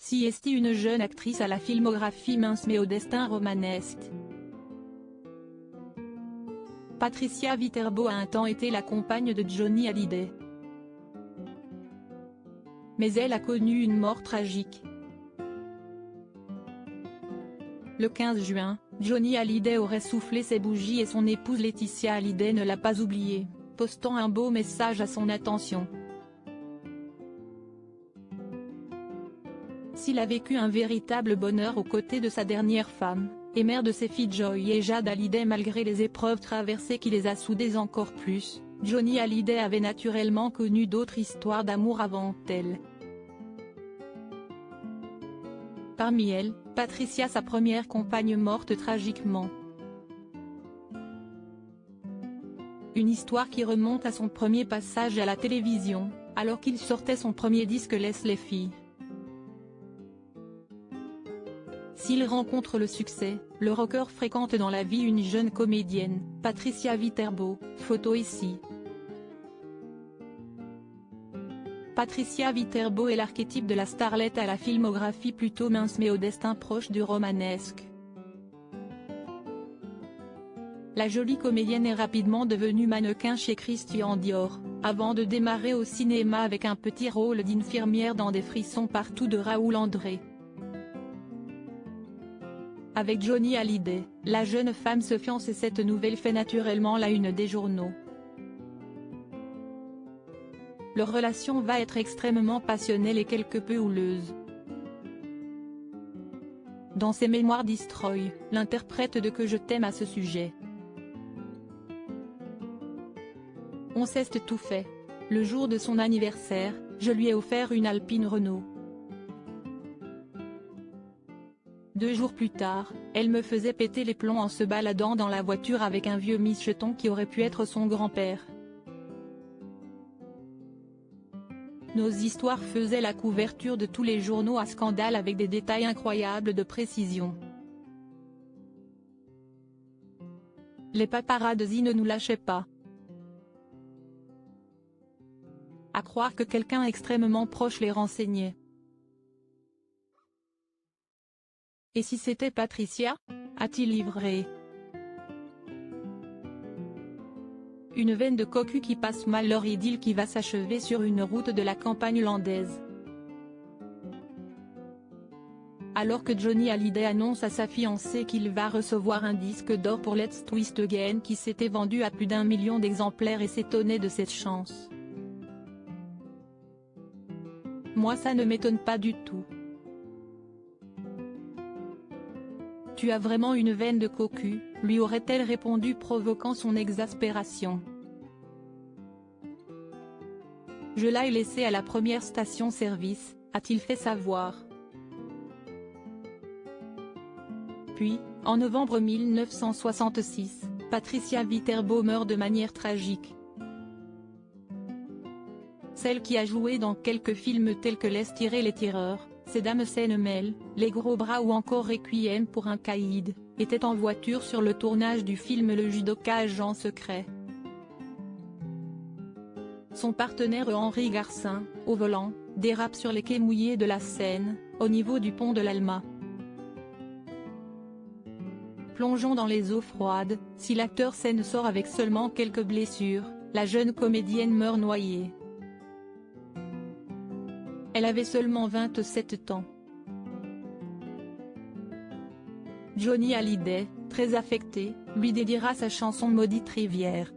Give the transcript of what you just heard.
Si est une jeune actrice à la filmographie mince mais au destin romanesque. Patricia Viterbo a un temps été la compagne de Johnny Hallyday. Mais elle a connu une mort tragique. Le 15 juin, Johnny Hallyday aurait soufflé ses bougies et son épouse Laetitia Hallyday ne l'a pas oublié, postant un beau message à son attention. S'il a vécu un véritable bonheur aux côtés de sa dernière femme, et mère de ses filles Joy et Jade Hallyday malgré les épreuves traversées qui les a soudés encore plus, Johnny Hallyday avait naturellement connu d'autres histoires d'amour avant elle. Parmi elles, Patricia, sa première compagne morte tragiquement. Une histoire qui remonte à son premier passage à la télévision, alors qu'il sortait son premier disque Laisse les filles. S'il rencontre le succès, le rocker fréquente dans la vie une jeune comédienne, Patricia Viterbo, photo ici. Patricia Viterbo est l'archétype de la starlette à la filmographie plutôt mince mais au destin proche du romanesque. La jolie comédienne est rapidement devenue mannequin chez Christian Dior, avant de démarrer au cinéma avec un petit rôle d'infirmière dans Des frissons partout de Raoul André. Avec Johnny Hallyday, la jeune femme se fiance et cette nouvelle fait naturellement la une des journaux. Leur relation va être extrêmement passionnelle et quelque peu houleuse. Dans ses mémoires Destroy, l'interprète de Que je t'aime à ce sujet. On s'est tout fait. Le jour de son anniversaire, je lui ai offert une Alpine Renault. 2 jours plus tard, elle me faisait péter les plombs en se baladant dans la voiture avec un vieux micheton qui aurait pu être son grand-père. Nos histoires faisaient la couverture de tous les journaux à scandale avec des détails incroyables de précision. Les paparazzi ne nous lâchaient pas. À croire que quelqu'un extrêmement proche les renseignait. Et si c'était Patricia? A-t-il livré une veine de cocu qui passe mal leur idylle qui va s'achever sur une route de la campagne landaise. Alors que Johnny Hallyday annonce à sa fiancée qu'il va recevoir un disque d'or pour Let's Twist Again qui s'était vendu à plus d'1 million d'exemplaires et s'étonnait de cette chance. Moi ça ne m'étonne pas du tout. Tu as vraiment une veine de cocu, lui aurait-elle répondu provoquant son exaspération. Je l'ai laissé à la première station-service, a-t-il fait savoir. Puis, en novembre 1966, Patricia Viterbo meurt de manière tragique. Celle qui a joué dans quelques films tels que Laisse tirer les tireurs, Ces dames s'aiment, Les gros bras ou encore Requiem pour un caïd, était en voiture sur le tournage du film Le judoka agent secret. Son partenaire Henri Garcin, au volant, dérape sur les quais mouillés de la Seine, au niveau du pont de l'Alma. Plongeons dans les eaux froides, si l'acteur s'en sort avec seulement quelques blessures, la jeune comédienne meurt noyée. Elle avait seulement 27 ans. Johnny Hallyday, très affecté, lui dédiera sa chanson Maudite rivière.